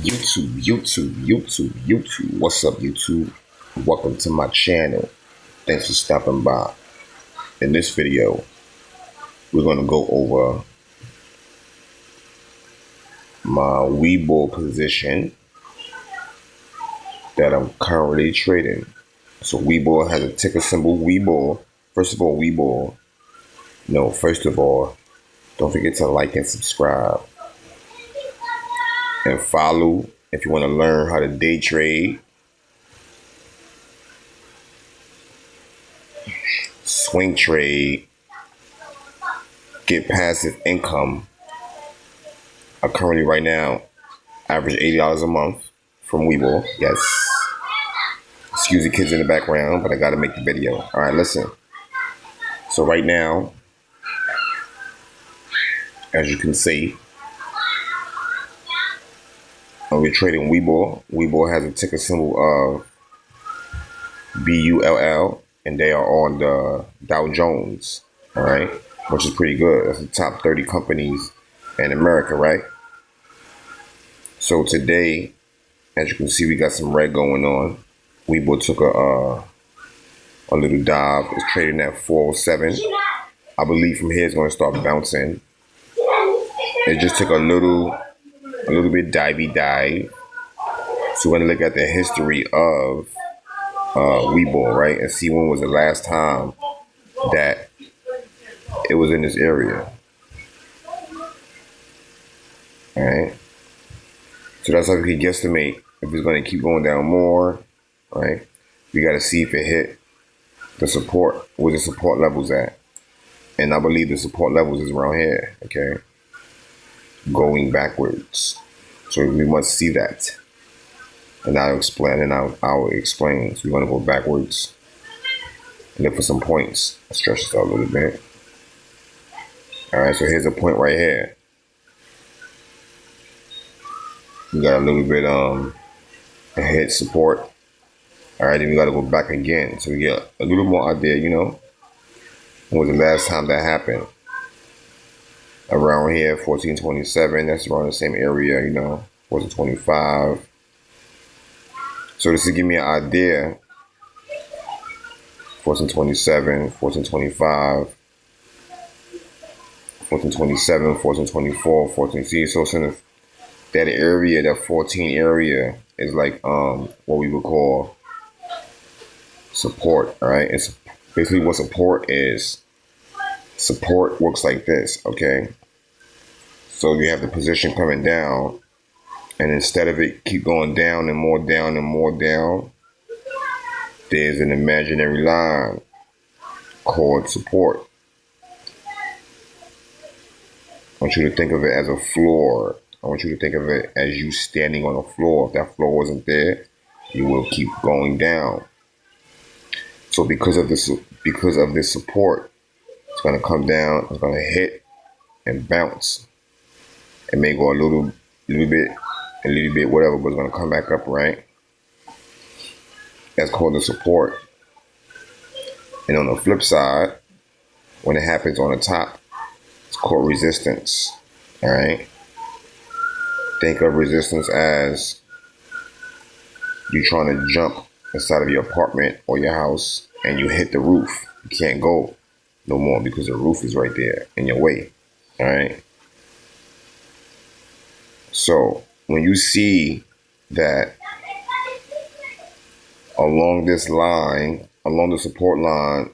YouTube. What's up, YouTube? Welcome to my channel. Thanks for stopping by. In this video, we're going to go over my Webull position that I'm currently trading. So Webull has a ticker symbol, Webull. First of all, don't forget to like and subscribe. And follow if you want to learn how to day trade, swing trade, get passive income. I currently right now average $80 a month from Webull. Yes. Excuse the kids in the background, but I gotta make the video. All right, listen. So right now, as you can see, we're trading Webull. Webull has a ticker symbol of BULL, and they are on the Dow Jones, all right, which is pretty good. That's the top 30 companies in America, right? So today, as you can see, we got some red going on. Webull took a little dive. It's trading at 407. I believe from here it's going to start bouncing. It just took a little bit divey dive. So we're going to look at the history of Webull, right, and see when was the last time that it was in this area. All right. So that's how we can guesstimate if it's going to keep going down more, right? We got to see if it hit the support, where the support levels at. And I believe the support levels is around here, okay? Going backwards. So we must see that. And I'll explain, and I'll explain. So we're going to go backwards and look for some points. I'll stretch this out a little bit. All right, so here's a point right here. We got a little bit hit support. All right, then we got to go back again. So we get a little more out there, you know. When was the last time that happened? Around here, 1427. That's around the same area, you know, 1425. So this will give me an idea. 1427, 1425, 1427, 1424, 14. See, so it's in that area, that 14 area is like what we would call support. All right, it's basically what support is. Support works like this, okay? So you have the position coming down, and instead of it keep going down and more down and more down, there's an imaginary line called support. I want you to think of it as a floor. I want you to think of it as you standing on a floor. If that floor wasn't there, you will keep going down. So because of this support, it's going to come down, it's going to hit and bounce. It may go a little bit, whatever, but it's going to come back up, right? That's called the support. And on the flip side, when it happens on the top, it's called resistance, all right? Think of resistance as you trying to jump inside of your apartment or your house and you hit the roof. You can't go no more because the roof is right there in your way, all right? So when you see that along this line, along the support line,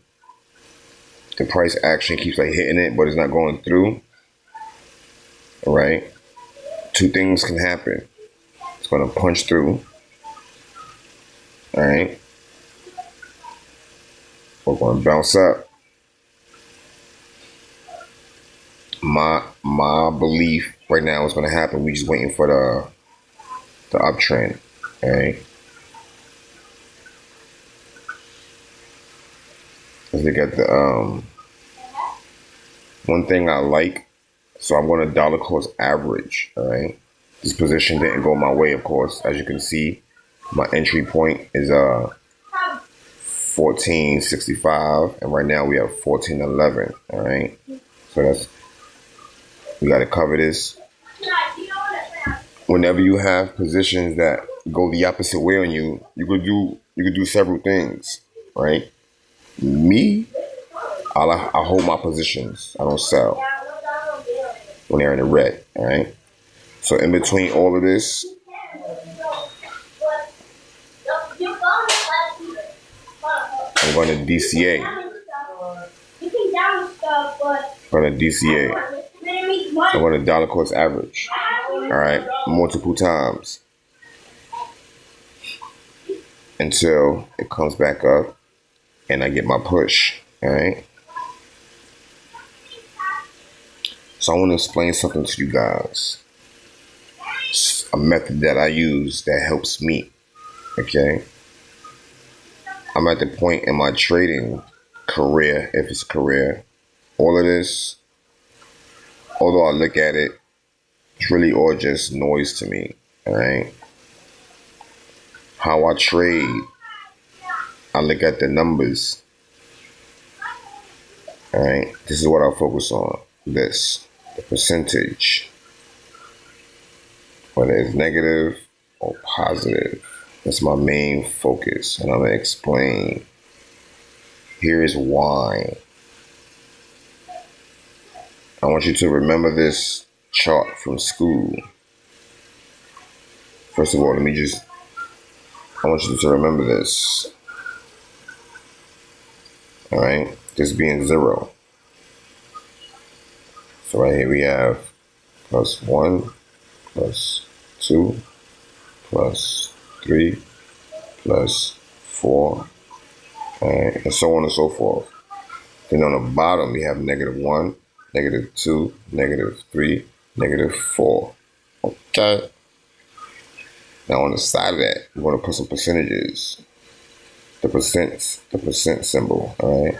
the price action keeps like hitting it, but it's not going through, all right? Two things can happen. It's going to punch through, all right? We're going to bounce up. My belief right now is going to happen. We're just waiting for the uptrend, all right? Let's look at the one thing I like. So I'm going to dollar cost average, all right? This position didn't go my way, of course. As you can see, my entry point is 1465, and right now we have 1411, all right? So we got to cover this. whenever you have positions that go the opposite way on you, you could do several things, right? Me, I hold my positions. I don't sell when they're in the red. All right. So in between all of this, I'm going to DCA. I'm going to DCA. I'm going to dollar cost average. All right, multiple times until it comes back up and I get my push. All right. So I want to explain something to you guys. A method that I use that helps me. Okay. I'm at the point in my trading career, if it's career, all of this, although I look at it, it's really all just noise to me. All right. How I trade, I look at the numbers. All right. This is what I focus on. This, the percentage, whether it's negative or positive. That's my main focus, and I'm gonna explain. Here is why. I want you to remember this chart from school. First of all, I want you to remember this. All right, this being 0. So right here we have +1, +2, +3, +4, and so on and so forth. Then on the bottom we have -1, -2, -3, -4. Okay. Now on the side of that, we're going to put some percentages. The percent symbol. All right.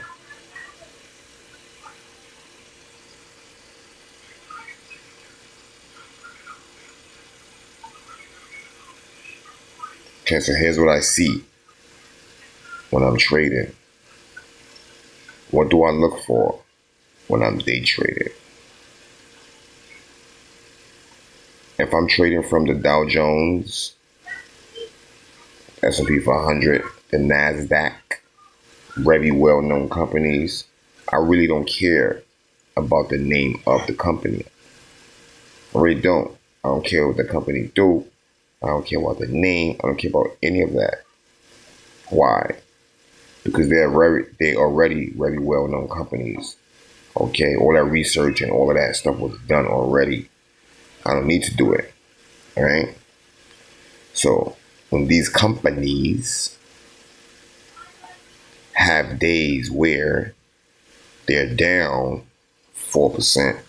Okay, so here's what I see when I'm trading. What do I look for when I'm day trading? If I'm trading from the Dow Jones, S&P 500, the NASDAQ, very well-known companies, I really don't care about the name of the company. I really don't. I don't care what the company do. I don't care about the name. I don't care about any of that. Why? Because they're already very well-known companies. Okay, all that research and all of that stuff was done already. I don't need to do it. All right. So when these companies have days where they're down 4%,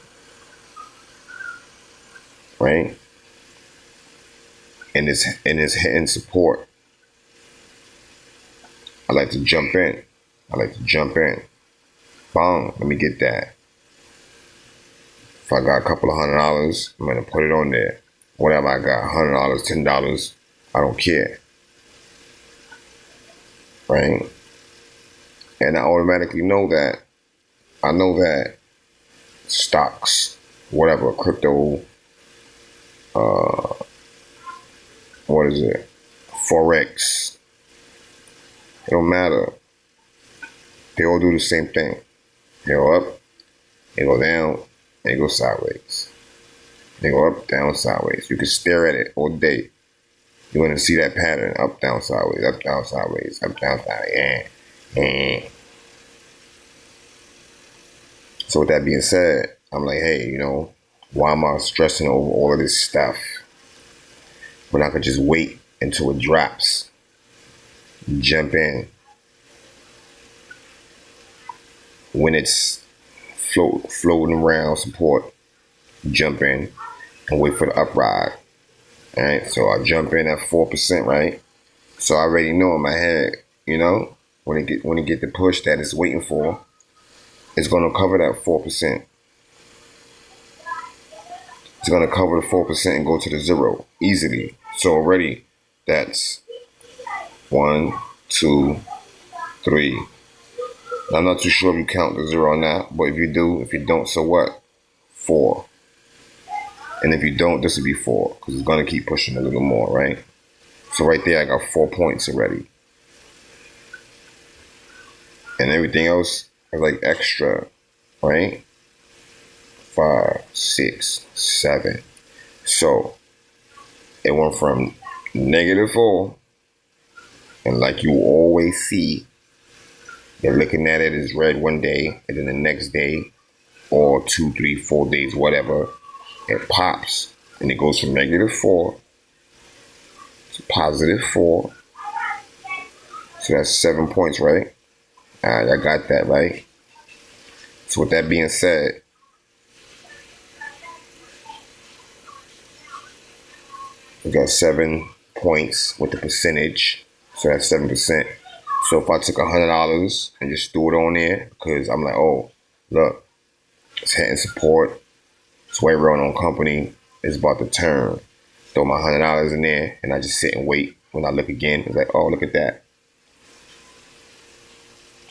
right? And it's hitting support, I like to jump in. Boom, let me get that. If I got a couple of $100, I'm gonna put it on there. Whatever I got, $100, $10, I don't care. Right? And I automatically know that. I know that stocks, whatever, crypto, Forex, it don't matter. They all do the same thing. They go up, they go down, they go sideways. They go up, down, sideways. You can stare at it all day. You're going to see that pattern, up, down, sideways, up, down, sideways, up, down, sideways. So with that being said, I'm like, hey, why am I stressing over all of this stuff when I could just wait until it drops, jump in when it's floating around support, jump in and wait for the upride. All right, so I jump in at 4%, right? So I already know in my head, when it get the push that it's waiting for, it's gonna cover that 4%. It's gonna cover the 4% and go to the 0 easily. So already that's 1, 2, 3. I'm not too sure if you count the 0 or not, but if you do, if you don't, so what? 4. And if you don't, this would be 4 because it's going to keep pushing a little more, right? So right there, I got 4 points already. And everything else is like extra, right? 5, 6, 7. So it went from -4, and like you always see, you're looking at it as red one day, and then the next day, or 2, 3, 4 days, whatever, it pops, and it goes from -4 to +4. So that's 7 points, right? All right, I got that, right? So with that being said, we got 7 points with the percentage. So that's 7%. So if I took $100 and just threw it on there, because I'm like, oh, look, it's hitting support. It's way run on company. It's about to turn. Throw my $100 in there, and I just sit and wait. When I look again, it's like, oh, look at that.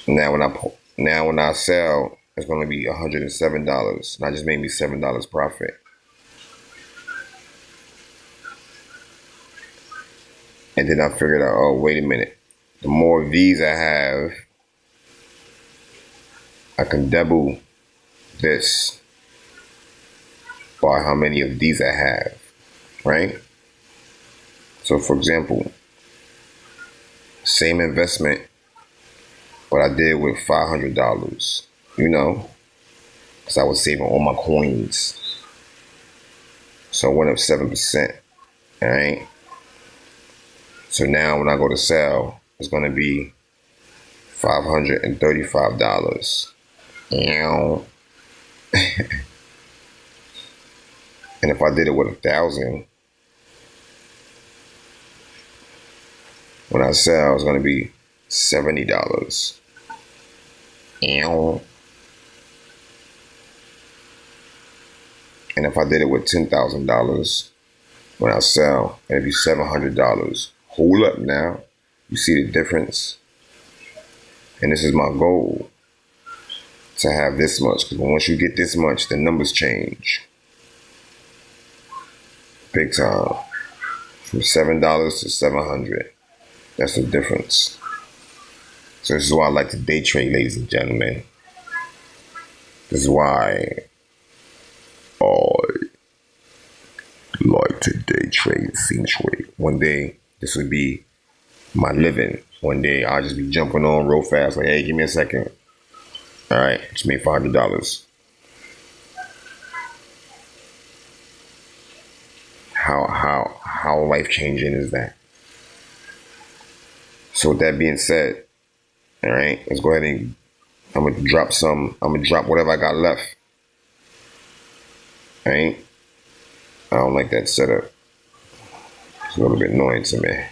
Now when I sell, it's going to be $107, and I just made me $7 profit. And then I figured out, oh, wait a minute. The more V's I have, I can double this by how many of these I have, right? So for example, same investment, but I did with $500, because I was saving all my coins. So it went up 7%, all right? So now when I go to sell, it's going to be $535. And if I did it with 1,000, when I sell, it's going to be $70. And if I did it with $10,000, when I sell, it'll be $700. Hold up now. You see the difference? And this is my goal, to have this much. Because once you get this much, the numbers change. Big time. From $7 to $700. That's the difference. So this is why I like to day trade, ladies and gentlemen. This is why I like to day trade, feng shui. One day, this would be my living. One day, I'll just be jumping on real fast, like, hey, give me a second. All right, just made $500. How life changing is that? So with that being said, all right, let's go ahead and I'm gonna drop whatever I got left. All right, I don't like that setup. It's a little bit annoying to me.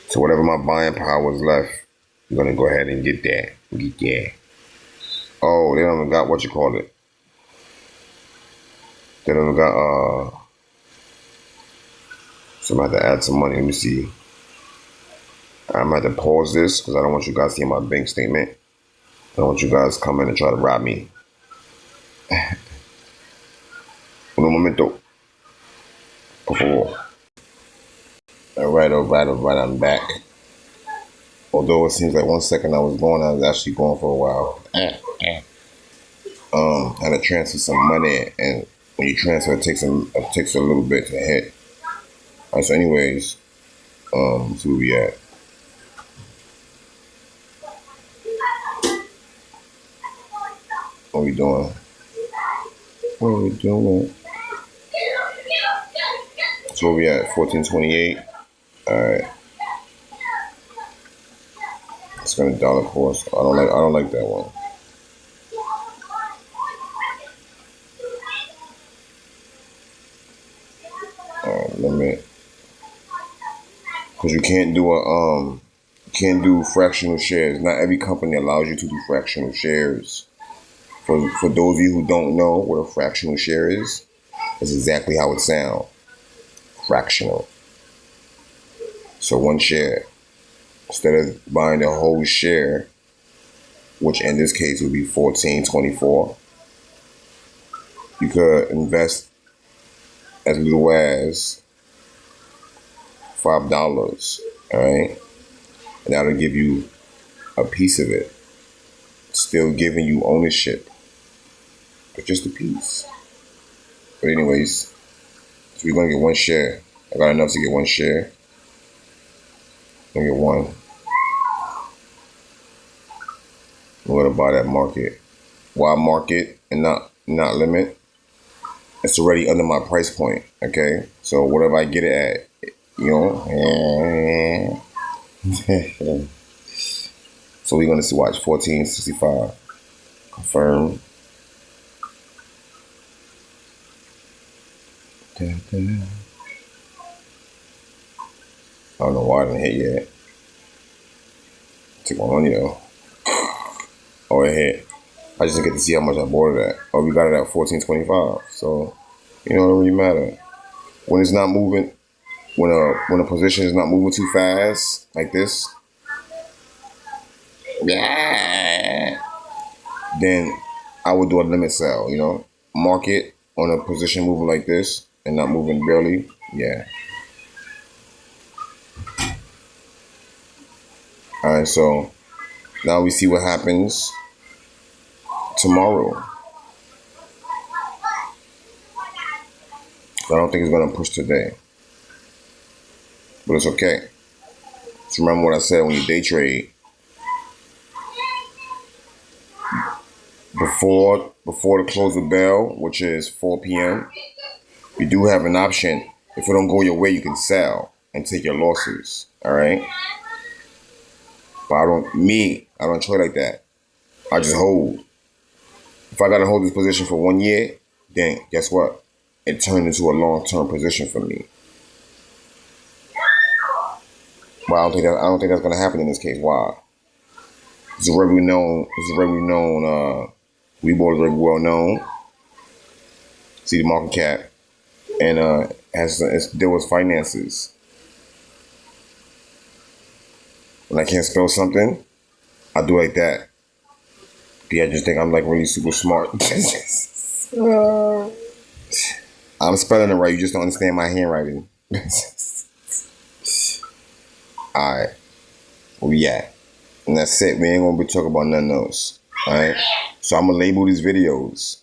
So whatever my buying power was left, I'm gonna go ahead and get that. Oh, they don't even got what you call it. They don't even got so I'm gonna have to add some money. Let me see. I'm gonna have to pause this because I don't want you guys seeing my bank statement. I don't want you guys come in and try to rob me. Un momento. Por favor. All right, I'm back. Although it seems like 1 second I was actually going for a while. Had to transfer some money, and when you transfer, it takes a little bit to hit. All right, so anyways, let's see where we at. What we doing? So where we at? 1428. All right. It's gonna dollar course. I don't like that one. Limit. Because you can't do fractional shares. Not every company allows you to do fractional shares. For those of you who don't know what a fractional share is, it's exactly how it sounds. Fractional. So one share. Instead of buying the whole share, which in this case would be 1424, you could invest as little as $5. All right, and that'll give you a piece of it, still giving you ownership, but just a piece. But anyways, so we're gonna get one share. I got enough to get one share. I'm gonna get one. I'm gonna buy that market. Why market and not limit? It's already under my price point. Okay, so whatever I get it at, you know. So we're gonna watch 1465. Confirm. I don't know why I didn't hit yet. Took my money though. Oh, it hit. I just didn't get to see how much I bought it at. Oh, we got it at 1425. So, you know, it don't really matter. When it's not moving, when a position is not moving too fast, like this, yeah, then I would do a limit sell, you know. Market on a position moving like this and not moving barely, yeah. All right, so now we see what happens tomorrow. I don't think it's gonna push today, but it's okay. Just remember what I said when you day trade. Before the close of the bell, which is 4 p.m., you do have an option. If it don't go your way, you can sell and take your losses. All right. But I don't trade like that. I just hold. If I gotta hold this position for 1 year, then guess what? It turned into a long-term position for me. But I don't think that's gonna happen in this case. Why? It's already known. Webull is very well known. See the market cap, and there was finances. When I can't spell something, I do like that. Yeah, I just think I'm like really super smart. I'm spelling it right. You just don't understand my handwriting. Alright. Where we at? And that's it. We ain't gonna be talking about nothing else. Alright. So I'm gonna label these videos.